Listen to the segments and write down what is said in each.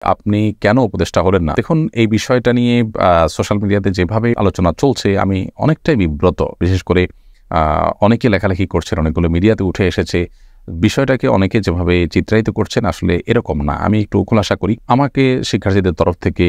আপনি কেন উপদেষ্টা হলেন না? দেখুন, এই বিষয়টা নিয়ে সোশ্যাল মিডিয়াতে যেভাবে আলোচনা চলছে আমি অনেকটাই বিব্রত। বিশেষ করে অনেকে লেখালেখি করছেন, অনেকগুলো মিডিয়াতে উঠে এসেছে। বিষয়টাকে অনেকে যেভাবে চিত্রায়িত করছেন আসলে এরকম না। আমি একটু খোলাসা করি। আমাকে শিক্ষার্থীদের তরফ থেকে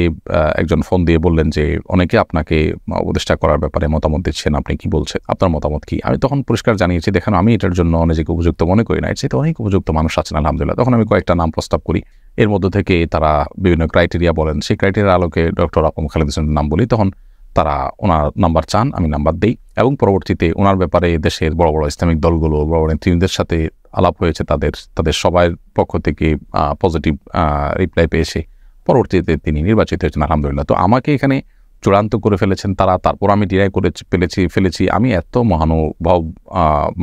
একজন ফোন দিয়ে বললেন যে, অনেকে আপনাকে উপদেষ্টা করার ব্যাপারে মতামত দিচ্ছেন। আপনি কি বলছেন? আপনার মতামত কি? আমি তখন পরিষ্কার জানিয়েছি, দেখেন আমি এটার জন্য নিজেকে উপযুক্ত মনে করি না। এর চাইতে অনেক উপযুক্ত মানুষ আছেন আলহামদুলিল্লাহ। তখন আমি কয়েকটা নাম প্রস্তাব করি। এর মধ্য থেকে তারা বিভিন্ন ক্রাইটেরিয়া বলেন। সেই ক্রাইটেরিয়ার আলোকে ডক্টর আবু খালেদ হোসেনের নাম বলি। তখন তারা ওনার নাম্বার চান, আমি নাম্বার দেই এবং পরবর্তীতে ওনার ব্যাপারে দেশের বড় বড় ইসলামিক দলগুলো, বড় বড় নেতৃবৃন্দের সাথে আলাপ হয়েছে। তাদের সবার পক্ষ থেকে পজিটিভ রিপ্লাই পেয়েছে। পরবর্তীতে তিনি নির্বাচিত হয়েছেন আলহামদুলিল্লাহ। তো আমাকে এখানে চূড়ান্ত করে ফেলেছেন তারা, তারপর আমি ডিনাই করে ফেলেছি। আমি এত মহানুভব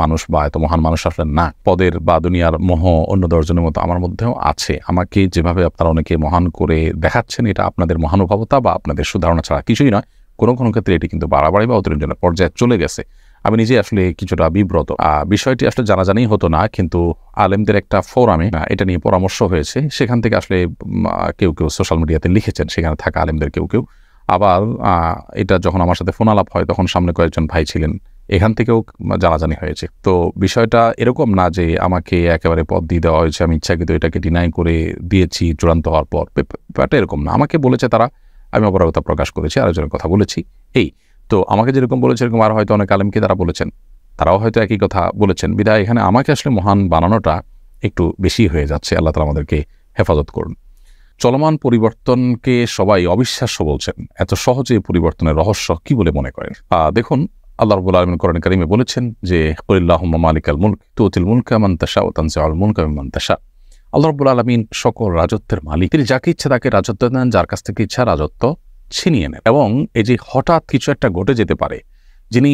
মানুষ বা এত মহান মানুষ আসলে না। পদের বা দুনিয়ার মোহ অন্য দশজনের মতো আমার মধ্যেও আছে। আমাকে যেভাবে আপনারা অনেকে মহান করে দেখাচ্ছেন, এটা আপনাদের মহানুভবতা বা আপনাদের সুধারণা ছাড়া কিছুই নয়। কোনো কোনো ক্ষেত্রে এটি কিন্তু বাড়াবাড়ি বা অতিরঞ্জনের পর্যায়ে চলে গেছে। আমি নিজে আসলে কিছুটা বিব্রত। বিষয়টি আসলে জানাজানি হতো না, কিন্তু আলেমদের একটা ফোরামে এটা নিয়ে পরামর্শ হয়েছে। সেখান থেকে আসলে কেউ সোশ্যাল মিডিয়াতে লিখেছেন, সেখানে থাকা আলেমদের কেউ আবার এটা যখন আমার সাথে ফোন আলাপ হয় তখন সামনে কয়েকজন ভাই ছিলেন, এখান থেকেও জানাজানি হয়েছে। তো বিষয়টা এরকম না যে আমাকে একেবারে পদ দিয়ে দেওয়া হয়েছে, আমি ইচ্ছাকৃত এটাকে ডিনাই করে দিয়েছি চূড়ান্ত হওয়ার পর। ব্যাপারটা এরকম না। আমাকে বলেছে তারা, আমি অপারগতা প্রকাশ করেছি, আরেকজনের কথা বলেছি। এই তো আমাকে যেরকম বলেছে এরকম আর হয়তো অনেক আলেমকে তারা বলেছেন, তারাও হয়তো একই কথা বলেছেন। বিধায় এখানে আমাকে আসলে মহান বানানোটা একটু বেশি হয়ে যাচ্ছে। আল্লাহ তাআলা আমাদেরকে হেফাজত করুন। চলমান পরিবর্তনকে সবাই অবিশ্বাস্য বলছেন। এত সহজে পরিবর্তনের রহস্য কি বলে মনে করেন? দেখুন, আল্লাহ রাব্বুল আলামিন কোরআন কারীমে বলেছেন যে, কুলিল্লাহুম্মা মালিকাল মুলক তুতিল মুলকা মান তাশা ওয়া তানজিউল মুলকা মিম্মান তাশা। আল্লাহ রাব্বুল আলামিন সকল রাজত্বের মালিক। তিনি যাকে ইচ্ছা তাকে রাজত্ব দেন, যার কাছ থেকে ইচ্ছা রাজত্ব ছিনিয়ে নেন। এবং এই যে হঠাৎ কিছু একটা ঘটে যেতে পারে, যিনি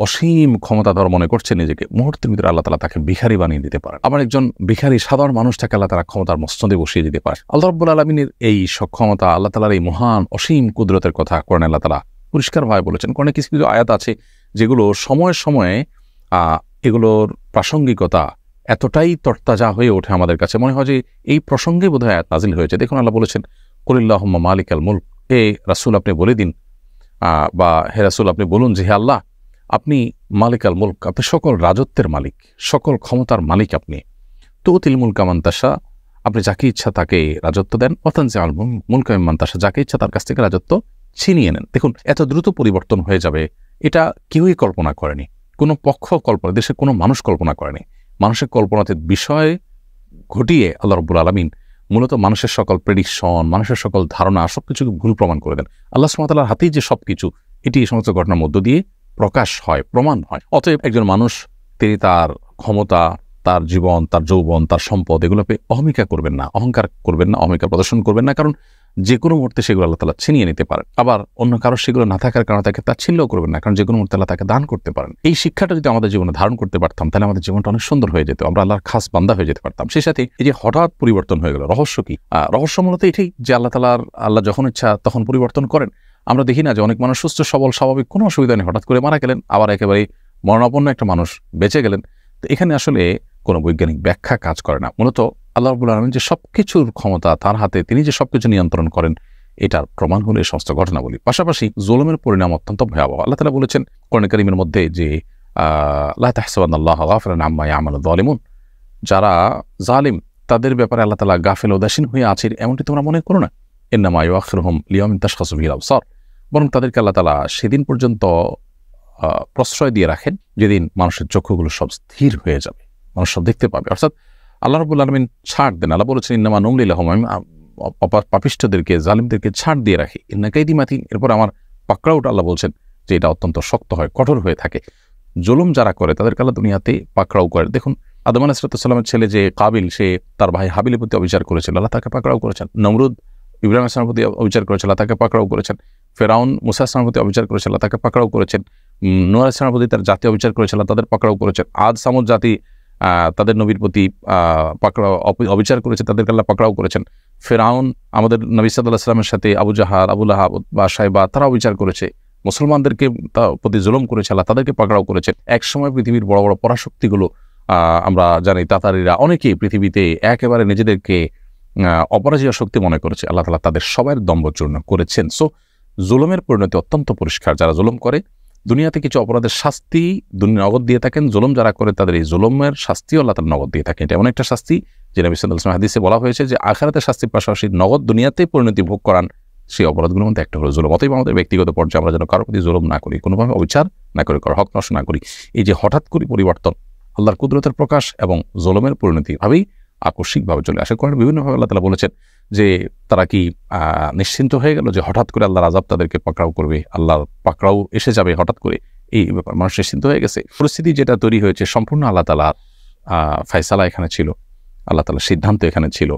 অসীম ক্ষমতাধর মনে করছেন নিজেকে, মুহূর্তের ভিতরে আল্লাহ তাআলা তাকে ভিখারি বানিয়ে দিতে পারেন। আবার একজন ভিখারি সাধারণ মানুষটাকে আল্লাহ তাআলা ক্ষমতার মস্তদে বসিয়ে দিতে পারে। আল্লাহ রাব্বুল আলামিনের এই সক্ষমতা, আল্লাহ তাআলার এই মহান অসীম কুদরতের কথা কোরআনে আল্লাহ তাআলা পরিষ্কারভাবে বলেছেন। কোরআনে কিছু কিছু আয়াত আছে যেগুলো সময়ে সময়ে এগুলোর প্রাসঙ্গিকতা এতটাই তরতাজা হয়ে ওঠে আমাদের কাছে, মনে হয় যে এই প্রসঙ্গে বোধহয় আয়াত নাজিল হয়েছে। দেখুন, আল্লাহ বলেছেন, কুলিল্লাহুম্মা মালিকাল মুলক, হে রাসূল আপনি বলে দিন, বা হে রাসূল আপনি বলুন যে, হে আল্লাহ, আপনি মালিকাল মুলক, আপনি সকল রাজত্বের মালিক, সকল ক্ষমতার মালিক আপনি। তুতিল মুলকা মান তাশা, আপনি যাকে ইচ্ছা তাকে রাজত্ব দেন। ওয়া তানজিউল মুলকা মিম্মান তাশা, যাকে ইচ্ছা তার কাছ থেকে রাজত্ব ছিনিয়ে নেন। দেখুন, এত দ্রুত পরিবর্তন হয়ে যাবে এটা কেউই কল্পনা করেনি। কোনো পক্ষ কল্পনা, দেশের কোনো মানুষ কল্পনা করেনি। মানুষের কল্পনাতে বিষয় ঘটিয়ে আল্লাহ রাব্বুল আলামিন মূলত মানুষের সকল প্রেডিকশন, মানুষের সকল ধারণা সবকিছুকে ভুল প্রমাণ করে দেন। আল্লাহ সুবহানাহু ওয়া তাআলার হাতেই যে সবকিছু, এটি এই সমস্ত ঘটনার মধ্য দিয়ে প্রকাশ হয়, প্রমাণ হয়। অতএব একজন মানুষ তিনি তার ক্ষমতা, তার জীবন, তার যৌবন, তার সম্পদ এগুলোকে অহমিকা করবেন না, অহংকার করবেন না, অহমিকা প্রদর্শন করবেন না। কারণ যে কোনো মুহূর্তে সেগুলো আল্লাহ তাআলা ছিনিয়ে নিতে পারেন। আবার অন্য কারো সেগুলো না থাকার কারণে তাকে তাচ্ছিল্যও করবেন না, কারণ যে কোনো মুহূর্তে আল্লাহ তাকে দান করতে পারেন। এই শিক্ষাটা যদি আমাদের জীবনে ধারণ করতে পারতাম, তাহলে আমাদের জীবনটা অনেক সুন্দর হয়ে যেত, আমরা আল্লাহর খাস বান্দা হয়ে যেতে পারতাম। সেই সাথে এই যে হঠাৎ পরিবর্তন হয়ে গেল, রহস্য কি? রহস্য মূলত এটাই যে আল্লাহ যখন ইচ্ছা তখন পরিবর্তন করেন। আমরা দেখি না যে অনেক মানুষ সুস্থ সবল স্বাভাবিক কোনো অসুবিধা নেই, হঠাৎ করে মারা গেলেন, আবার একেবারে মরণাপন্ন একটা মানুষ বেঁচে গেলেন। তো এখানে আসলে কোনো বৈজ্ঞানিক ব্যাখ্যা কাজ করে না। মূলত আল্লাহ রাব্বুল আলামিন যে সবকিছুর ক্ষমতা তার হাতে, তিনি যে সবকিছু নিয়ন্ত্রণ করেন, এটার প্রমাণ হলো এই সমস্ত ঘটনাবলী। পাশাপাশি জুলুমের পরিণাম অত্যন্ত ভয়াবহ। আল্লাহ তাআলা বলেছেন কোরআন কারীমের মধ্যে যে, লা তাহসাবান্নাল্লাহা গাফিলান আম্মা ইয়ামালু যালিমুন, যারা জালিম তাদের ব্যাপারে আল্লাহ তাআলা গাফিল উদাসীন হয়ে আছে এমনটি তোমরা মনে করো না। ইন্নামা ইউআখিরুহুম লিয়াউমিন তাশখাসু ফিহিল আবসার, বরং তাদেরকে আল্লাহ তাআলা সেদিন পর্যন্ত প্রশ্রয় দিয়ে রাখেন যেদিন মানুষের চক্ষুগুলো সব স্থির হয়ে যাবে, মানুষ সব দেখতে পাবে। অর্থাৎ আল্লাহ রাব্বুল আলামিন ছাড় দেন। আল্লাহ বলেছেন, ইন্নামা নুমলি লাহুম, আমি পাপিষ্ঠদেরকে, জালিমদেরকে ছাড় দিয়ে রাখি। ইন্না কাইদি মাতিন, এরপর আমার পাকড়াওটা আল্লাহ বলছেন যে এটা অত্যন্ত শক্ত হয়, কঠোর হয়ে থাকে। জুলুম যারা করে তাদেরকে আল্লাহ দুনিয়াতে পাকড়াও করে। দেখুন, আদম আলাইহিস সালামের ছেলে যে কাবিল, সে তার ভাই হাবিলের প্রতি অবিচার করেছিল, আল্লাহ তাকে পাকড়াও করেছেন। নমরুদ ইব্রাহিম আলাইহিস সালামের প্রতি অবিচার করেছিল, তাকে পাকড়াও করেছেন। ফেরাউন মুসা আলাইহিস সালামের প্রতি অবিচার করেছিল, তাকে পাকড়াও করেছেন। নূহ আলাইহিস সালামের প্রতি তার জাতি অবিচার করেছিল, তাদের পাকড়াও করেছেন। আদ সামুদ জাতি তাদের নবীর প্রতি পাকড়াও অবিচার করেছে, তাদেরকে আল্লাহ পাকড়াও করেছেন। ফেরাউন আমাদের নবী সাল্লাল্লাহু আলাইহি ওয়াসাল্লামের সাথে আবু জাহাল, আবু লাহাব বা সাইবা, তারা অবিচার করেছে। মুসলমানদেরকে প্রতি জুলুম করেছে, আল্লাহ তাদেরকে পাকড়াও করেছেন। একসময় পৃথিবীর বড় বড় পরাশক্তিগুলো, আমরা জানি তাতারিরা, অনেকেই পৃথিবীতে একেবারে নিজেদেরকে অপরাজেয় শক্তি মনে করেছে, আল্লাহ তাআলা তাদের সবার দম্ভচূর্ণ করেছেন। সো জুলুমের পরিণতি অত্যন্ত পরিষ্কার। যারা জুলুম করে দুনিয়াতে কিছু অপরাধের শাস্তি নগদ দিয়ে থাকেন, জুলুম যারা করে তাদের এই জুলুমের শাস্তিও আল্লাহ তাআলা নগদ দিয়ে থাকেন। এটা এমন একটা শাস্তি যে নবী সাল্লাল্লাহু আলাইহি ওয়াসাল্লাম হাদিসে বলা হয়েছে যে আখিরাতের শাস্তির পাশাপাশি নগদ দুনিয়াতেই পরিণতি ভোগ করান সেই অপরাধগুলোর মধ্যে একটা হলো জুলুম। অতএব আমাদের ব্যক্তিগত পর্যায়ে আমরা যেন কারোর প্রতি জুলুম না করি, কোনোভাবে অবিচার না করি, কারো হক নষ্ট না করি। এই যে হঠাৎ করে পরিবর্তন আল্লাহর কুদরতের প্রকাশ এবং জুলুমের পরিণতি ভাবেই আকস্মিকভাবে চলে আসে। কোরআনে বিভিন্নভাবে আল্লাহ তাআলা বলেছেন যে তারা কি নিশ্চিন্ত হয়ে গেল যে হঠাৎ করে আল্লাহর আযাব তাদেরকে পাকড়াও করবে, আল্লাহর পাকড়াও এসে যাবে হঠাৎ করে, এই ব্যাপার মানুষ নিশ্চিন্ত হয়ে গেছে। পরিস্থিতি যেটা তৈরি হয়েছে সম্পূর্ণ আল্লাহ তাআলার ফায়সালা এখানে ছিল, আল্লাহ তাআলার সিদ্ধান্ত এখানে ছিল।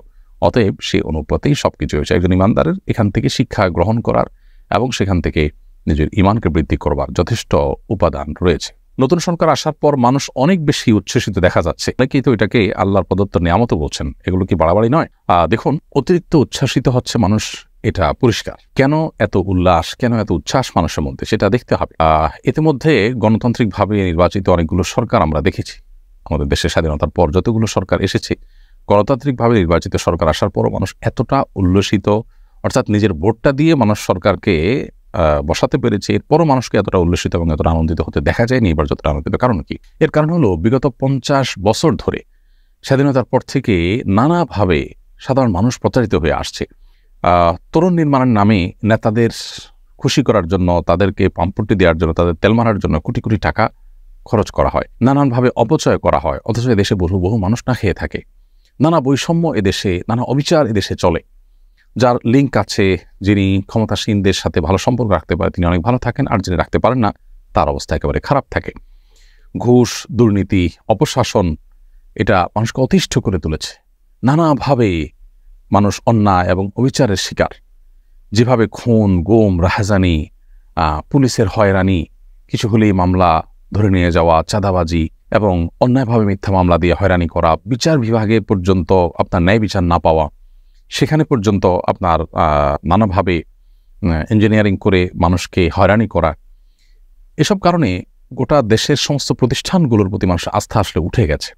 অতএব সেই অনুপাতেই সবকিছু হয়েছে। একজন ইমানদারের এখান থেকে শিক্ষা গ্রহণ করার এবং সেখান থেকে নিজের ইমানকে বৃদ্ধি করবার যথেষ্ট উপাদান রয়েছে। নতুন সরকার আসার পর মানুষ অনেক বেশি উচ্ছ্বসিত দেখা যাচ্ছে, অনেকেই তো এটাকে আল্লাহর প্রদত্ত নিয়ামত বলছেন। এগুলো কি বাড়াবাড়ি নয়? দেখুন, অতিরিক্ত উচ্ছ্বাসিত হচ্ছে মানুষ, এটা পরিষ্কার। কেন এত উল্লাস, কেন এত উচ্ছ্বাস মানুষের মধ্যে, সেটা দেখতে হবে। ইতিমধ্যে গণতান্ত্রিকভাবে নির্বাচিত অনেকগুলো সরকার আমরা দেখেছি। আমাদের দেশের স্বাধীনতার পর যতগুলো সরকার এসেছে, গণতান্ত্রিকভাবে নির্বাচিত সরকার আসার পরও মানুষ এতটা উল্লসিত, অর্থাৎ নিজের ভোটটা দিয়ে মানুষ সরকারকে বসাতে পেরেছে, এরপরও মানুষকে এতটা উল্লসিত এবং এতটা আনন্দিত হতে দেখা যায়নি এবার যতটা আনন্দিত। কারণ কি? এর কারণ হলো বিগত 50 বছর ধরে স্বাধীনতার পর থেকে নানাভাবে সাধারণ মানুষ প্রতারিত হয়ে আসছে। তরুণ নির্মাণের নামে নেতাদের খুশি করার জন্য, তাদেরকে পাম্পটি দেওয়ার জন্য, তাদের তেল মারার জন্য কোটি কোটি টাকা খরচ করা হয়, নানানভাবে অপচয় করা হয়। অথচ এদেশে বহু মানুষ না খেয়ে থাকে। নানা বৈষম্য এদেশে, নানা অবিচার এদেশে চলে। যার লিঙ্ক আছে, যিনি ক্ষমতাসীনদের সাথে ভালো সম্পর্ক রাখতে পারে তিনি অনেক ভালো থাকেন, আর যিনি রাখতে পারেন না তার অবস্থা একেবারে খারাপ থাকে। ঘুষ, দুর্নীতি, অপশাসন এটা মানুষকে অতিষ্ঠ করে তুলেছে। নানাভাবে মানুষ অন্যায় এবং অবিচারের শিকার। যেভাবে খুন, গুম, রাহাজানি, পুলিশের হয়রানি, কিছু হলেই মামলা ধরে নিয়ে যাওয়া, চাঁদাবাজি এবং অন্যায়ভাবে মিথ্যা মামলা দিয়ে হয়রানি করা, বিচার বিভাগে পর্যন্ত আপনার ন্যায় বিচার না পাওয়া, সেখানে পর্যন্ত আপনার নানাভাবে ইঞ্জিনিয়ারিং করে মানুষকে হয়রানি করা, এসব কারণে গোটা দেশের সমস্ত প্রতিষ্ঠানগুলোর প্রতি মানুষের আস্থা আসলে উঠে গেছে।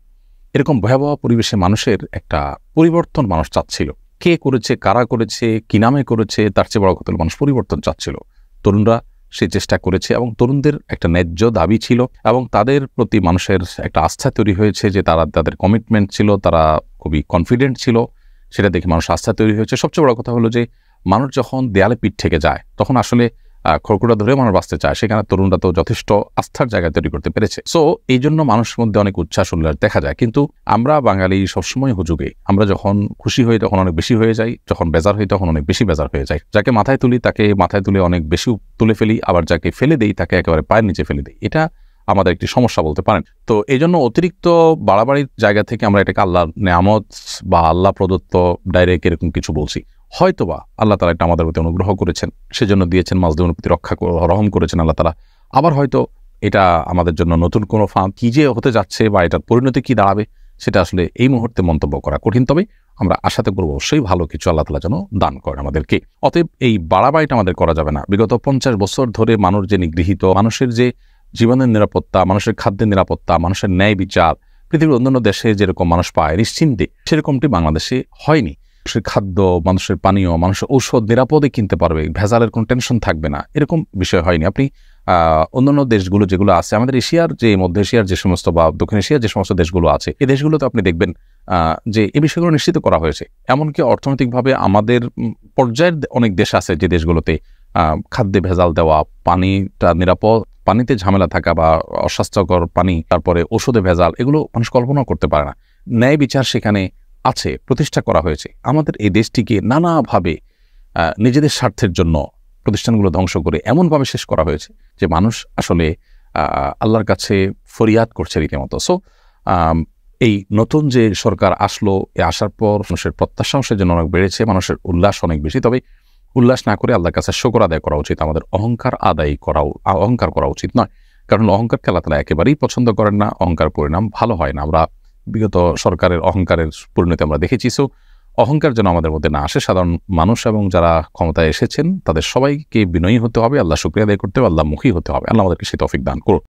এরকম ভয়াবহ পরিবেশে মানুষের একটা পরিবর্তন মানুষ চাচ্ছিল। কে করেছে, কারা করেছে, কি নামে করেছে, তার চেয়ে বড় কথা মানুষ পরিবর্তন চাচ্ছিল। তরুণরা সেই চেষ্টা করেছে এবং তরুণদের একটা ন্যায্য দাবি ছিল এবং তাদের প্রতি মানুষের একটা আস্থা তৈরি হয়েছে যে তাদের কমিটমেন্ট ছিল, তারা খুবই কনফিডেন্ট ছিল। সেটা দেখে মানুষ আস্থা তৈরি হয়েছে। সবচেয়ে বড় কথা হলো যে মানুষ যখন দেয়ালে পিঠ থেকে যায় তখন আসলে খড়কুটা ধরে মানুষ বাঁচতে চায়। সেখানে তরুণরা তো যথেষ্ট আস্থার জায়গা তৈরি করতে পেরেছে। সো এই জন্য মানুষের মধ্যে অনেক উচ্ছ্বাস উল্লাস দেখা যায়। কিন্তু আমরা বাঙালি সবসময় হুজুগে, আমরা যখন খুশি হই তখন অনেক বেশি হয়ে যাই, যখন বেজার হই তখন অনেক বেশি বেজার হয়ে যায়। যাকে মাথায় তুলি তাকে মাথায় তুলে অনেক বেশি তুলে ফেলি, আবার যাকে ফেলে দেই তাকে একেবারে পায়ের নিচে ফেলে দিই। এটা আমাদের একটি সমস্যা বলতে পারেন। তো এই জন্য অতিরিক্ত বাড়াবাড়ির জায়গা থেকে আমরা এটাকে আল্লাহর নেয়ামত বা আল্লাহ প্রদত্ত ডাইরেক্ট এরকম কিছু বলছি। হয়তোবা আল্লাহ তাআলা এটা আমাদের প্রতি অনুগ্রহ করেছেন, সেজন্য দিয়েছেন, মাজলুমের প্রতি রহম করেছেন আল্লাহ তাআলা। আবার হয়তো এটা আমাদের জন্য নতুন কোনো ফাঁদ, কি যে হতে যাচ্ছে বা এটার পরিণতি কি দাঁড়াবে সেটা আসলে এই মুহূর্তে মন্তব্য করা কঠিন। তবে আমরা আশাতে করবো অবশ্যই ভালো কিছু আল্লাহ তাআলা যেন দান করেন আমাদেরকে। অতএব এই বাড়াবাড়িটা আমাদের করা যাবে না। বিগত 50 বছর ধরে মানুষ যে নিগৃহীত, মানুষের যে জীবনের নিরাপত্তা, মানুষের খাদ্যের নিরাপত্তা, মানুষের ন্যায় বিচার পৃথিবীর অন্যান্য দেশে যেরকম মানুষ পায় নিশ্চিন্তে, সেরকমটি বাংলাদেশে হয়নি। মানুষের খাদ্য, মানুষের পানীয়, মানুষের ঔষধ নিরাপদে কিনতে পারবে, ভেজালের কোনো টেনশন থাকবে না, এরকম বিষয় হয়নি। আপনি অন্যান্য দেশগুলো যেগুলো আছে, আমাদের এশিয়ার যে মধ্য এশিয়ার যে সমস্ত বা দক্ষিণ এশিয়ার যে সমস্ত দেশগুলো আছে, এই দেশগুলোতে আপনি দেখবেন যে এই বিষয়গুলো নিশ্চিত করা হয়েছে। এমনকি অর্থনৈতিকভাবে আমাদের পর্যায়ের অনেক দেশ আছে যে দেশগুলোতে খাদ্যে ভেজাল দেওয়া, পানিটা নিরাপদ, পানিতে ঝামেলা থাকা বা অস্বাস্থ্যকর পানি, তারপরে ওষুধে ভেজাল, এগুলো মানুষ কল্পনাও করতে পারে না। ন্যায় বিচার সেখানে আছে, প্রতিষ্ঠা করা হয়েছে। আমাদের এই দেশটিকে নানাভাবে নিজেদের স্বার্থের জন্য প্রতিষ্ঠানগুলো ধ্বংস করে এমনভাবে শেষ করা হয়েছে যে মানুষ আসলে আল্লাহর কাছে ফরিয়াদ করছে রীতিমতো। সো এই নতুন যে সরকার আসলো, এ আসার পর মানুষের প্রত্যাশাও সেজন্য অনেক বেড়েছে, মানুষের উল্লাস অনেক বেশি। তবে উল্লাস না করে আল্লাহর কাছে শুকর আদায় করা উচিত। আমাদের অহংকার করা উচিত নয়, কারণ অহংকারকে আল্লাহ তাআলা একেবারেই পছন্দ করেন না। অহংকার পরিণাম ভালো হয় না। আমরা বিগত সরকারের অহংকারের পরিণতি আমরা দেখেছি। সো অহংকার যেন আমাদের মধ্যে না আসে। সাধারণ মানুষ এবং যারা ক্ষমতায় এসেছেন তাদের সবাইকে বিনয়ী হতে হবে, আল্লাহ শুকরিয়া আদায় করতে হবে, আল্লাহমুখী হতে হবে। আল্লাহ আমাদেরকে সেই তৌফিক দান করুন।